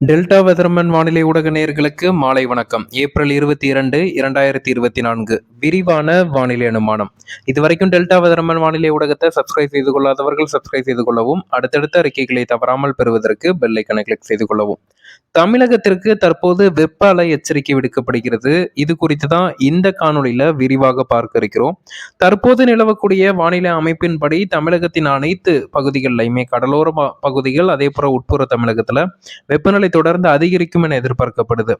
Delta weatherman வானிலை ஊடக நேயர்களுக்கு மாலை வணக்கம். ஏப்ரல் 22, 2024 விரிவான வானிலை அனுமானம். இதுவரைக்கும் டெல்டா வெதர்மன் வானிலை ஊடகத்தை சப்ஸ்கிரைப் செய்து கொள்ளாதவர்கள் சப்ஸ்கிரைப் செய்து கொள்ளவும், அடுத்தடுத்த அறிக்கைகளை தவறாமல் பெறுவதற்கு பெல் ஐக்கனை கிளிக் செய்து கொள்ளவும். தமிழகத்திற்கு தற்போது வெப்ப அலை எச்சரிக்கை விடுக்கப்படுகிறது. இது குறித்து தான் இந்த காணொலியில விரிவாக பார்க்க இருக்கிறோம். தற்போது நிலவக்கூடிய வானிலை அமைப்பின்படி தமிழகத்தின் அனைத்து பகுதிகளிலுமே கடலோர பகுதிகள் அதே போல உட்புற தமிழகத்துல வெப்பநிலை தொடர்ந்து அதிகரிக்கும் என எதிர்பார்க்கப்படுது.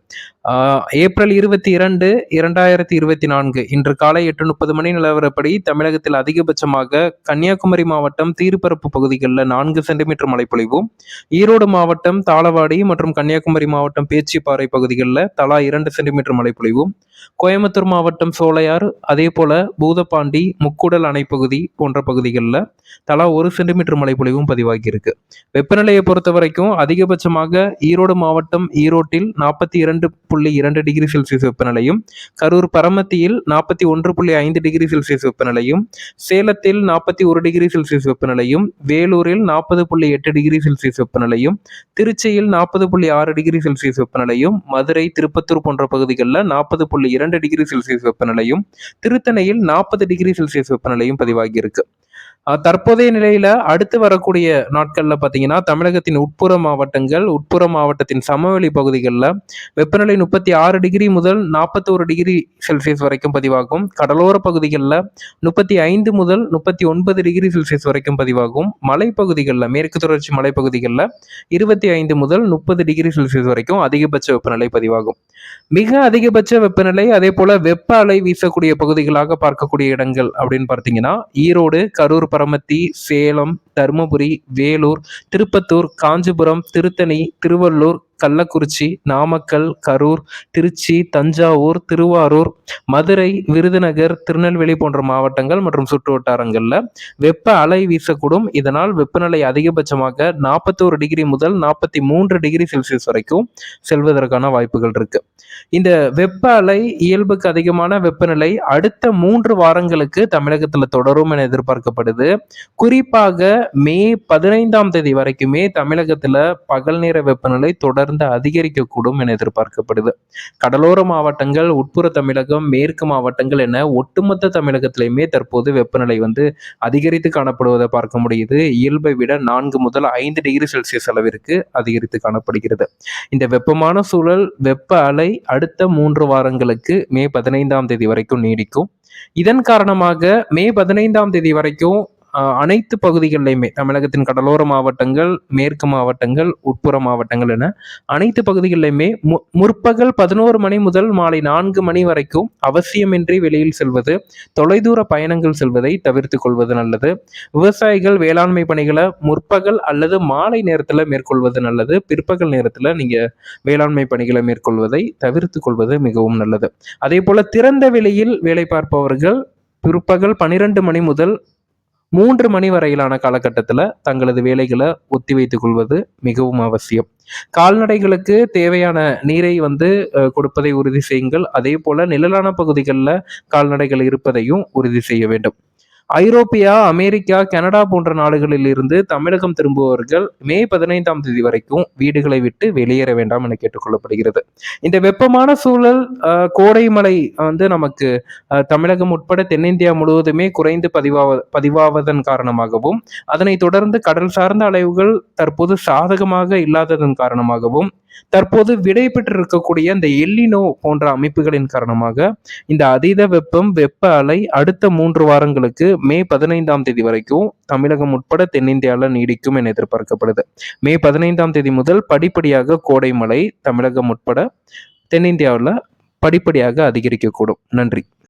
ஏப்ரல் 22, 2024 இன்று காலை 8:30 மணி நிலவரப்படி தமிழகத்தில் அதிகபட்சமாக கன்னியாகுமரி மாவட்டம் தீர்ப்பரப்பு பகுதிகளில் 4 சென்டிமீட்டர் மழைப்பொழிவும், ஈரோடு மாவட்டம் தாளவாடி மற்றும் கன்னியாகுமரி மாவட்டம் பேச்சிப்பாறை பகுதிகளில் தலா 2 சென்டிமீட்டர் மழைப்பொழிவும், கோயம்புத்தூர் மாவட்டம் சோலையார் அதே போல பூதப்பாண்டி முக்கூடல் அணை பகுதி போன்ற பகுதிகளில் தலா 1 சென்டிமீட்டர் மழைப்பொழிவும் பதிவாகி இருக்கு. வெப்பநிலையை பொறுத்த வரைக்கும் அதிகபட்சமாக ஈரோடு மாவட்டம் ஈரோட்டில் 42.2 டிகிரி செல்சியஸ் வெப்பநிலையும், கரூர் பரமத்தியில் 41.5 டிகிரி செல்சியஸ் வெப்பநிலையும், சேலத்தில் 41 டிகிரி செல்சியஸ் வெப்பநிலையும், வேலூரில் 40.8 டிகிரி செல்சியஸ் வெப்பநிலையும், திருச்சியில் 40.6 டிகிரி செல்சியஸ் வெப்பநிலையும், மதுரை திருப்பத்தூர் போன்ற பகுதிகளில் 40.2 டிகிரி செல்சியஸ் வெப்பநிலையும், திருத்தணையில் 40 டிகிரி செல்சியஸ் வெப்பநிலையும் பதிவாகி இருக்கு. தற்போதைய நிலையில அடுத்து வரக்கூடிய நாட்கள்ல பாத்தீங்கன்னா தமிழகத்தின் உட்புற மாவட்டத்தின் சமவெளி பகுதிகளில் வெப்பநிலை 36 டிகிரி முதல் 41 டிகிரி செல்சியஸ் வரைக்கும் பதிவாகும். கடலோர பகுதிகளில் 35 முதல் 39 டிகிரி செல்சியஸ் வரைக்கும் பதிவாகும். மலைப்பகுதிகளில் மேற்கு தொடர்ச்சி மலைப்பகுதிகளில் 25 முதல் 30 டிகிரி செல்சியஸ் வரைக்கும் அதிகபட்ச வெப்பநிலை பதிவாகும். மிக அதிகபட்ச வெப்பநிலை அதே போல வெப்ப அலை வீசக்கூடிய பகுதிகளாக பார்க்கக்கூடிய இடங்கள் அப்படின்னு பார்த்தீங்கன்னா ஈரோடு, கரூர் பரமத்தி, சேலம், தருமபுரி, வேலூர், திருப்பத்தூர், காஞ்சிபுரம், திருத்தணி, திருவள்ளூர், கள்ளக்குறிச்சி, நாமக்கல், கரூர், திருச்சி, தஞ்சாவூர், திருவாரூர், மதுரை, விருதுநகர், திருநெல்வேலி போன்ற மாவட்டங்கள் மற்றும் சுற்று வட்டாரங்கள்ல வெப்ப அலை வீசக்கூடும். இதனால் வெப்பநிலை அதிகபட்சமாக 41 டிகிரி முதல் 43 டிகிரி செல்சியஸ் வரைக்கும் செல்வதற்கான வாய்ப்புகள் இருக்கு. இந்த வெப்ப அலை இயல்புக்கு அதிகமான வெப்பநிலை அடுத்த 3 வாரங்களுக்கு தமிழகத்துல தொடரும் என எதிர்பார்க்கப்படுது. குறிப்பாக மே 15ஆம் தேதி வரைக்குமே தமிழகத்துல பகல் நேர வெப்பநிலை தொடர்ந்து அதிகரிக்கக்கூடும் என எதிர்பார்க்கப்படுது. கடலோர மாவட்டங்கள், உட்புற தமிழகம், மேற்கு மாவட்டங்கள் என ஒட்டுமொத்த தமிழகத்திலையுமே தற்போது வெப்பநிலை அதிகரித்து காணப்படுவதை பார்க்க முடியுது. இயல்பை விட 4 முதல் 5 டிகிரி செல்சியஸ் அளவிற்கு அதிகரித்து காணப்படுகிறது. இந்த வெப்பமான சூழல், வெப்ப அலை அடுத்த 3 வாரங்களுக்கு மே 15ஆம் தேதி வரைக்கும் நீடிக்கும். இதன் காரணமாக மே 15ஆம் தேதி வரைக்கும் அனைத்து பகுதிகளிலுமே தமிழகத்தின் கடலோர மாவட்டங்கள், மேற்கு மாவட்டங்கள், உட்புற மாவட்டங்கள் என அனைத்து பகுதிகளிலுமே முற்பகல் 11 மணி முதல் மாலை 4 மணி வரைக்கும் அவசியமின்றி வெளியில் செல்வது, தொலைதூர பயணங்கள் செல்வதை தவிர்த்து கொள்வது நல்லது. விவசாயிகள் வேளாண்மை பணிகளை முற்பகல் அல்லது மாலை நேரத்தில் மேற்கொள்வது நல்லது. பிற்பகல் நேரத்தில் நீங்க வேளாண்மை பணிகளை மேற்கொள்வதை தவிர்த்து கொள்வது மிகவும் நல்லது. அதே போல திறந்த வெளியில் வேலை பார்ப்பவர்கள் பிற்பகல் 12 மணி முதல் 3 மணி வரையிலான காலகட்டத்தில் தங்களது வேலைகளை ஒத்தி வைத்துக் கொள்வது மிகவும் அவசியம். கால்நடைகளுக்கு தேவையான நீரை கொடுப்பதை உறுதி செய்யுங்கள். அதே போல நிழலான பகுதிகளில் கால்நடைகள் இருப்பதையும் உறுதி செய்ய வேண்டும். ஐரோப்பியா, அமெரிக்கா, கனடா போன்ற நாடுகளில் இருந்து தமிழகம் திரும்புபவர்கள் மே 15ஆம் தேதி வரைக்கும் வீடுகளை விட்டு வெளியேற வேண்டாம் என கேட்டுக்கொள்ளப்படுகிறது. இந்த வெப்பமான சூழல், கோடை மழை நமக்கு தமிழகம் உட்பட தென்னிந்தியா முழுவதுமே குறைந்து பதிவாவதன் காரணமாகவும், அதனை தொடர்ந்து கடல் சார்ந்த அலைவுகள் தற்போது சாதகமாக இல்லாததன் காரணமாகவும், தற்போது விடை பெற்றிருக்கக்கூடிய இந்த எல்லினோ போன்ற அமைப்புகளின் காரணமாக இந்த அதீத வெப்ப அலை அடுத்த 3 வாரங்களுக்கு மே 15ஆம் தேதி வரைக்கும் தமிழகம் உட்பட தென்னிந்தியாவில் நீடிக்கும் என எதிர்பார்க்கப்படுது. மே 15ஆம் தேதி முதல் படிப்படியாக கோடை மழை தமிழகம் உட்பட தென்னிந்தியாவில் படிப்படியாக அதிகரிக்கக்கூடும். நன்றி.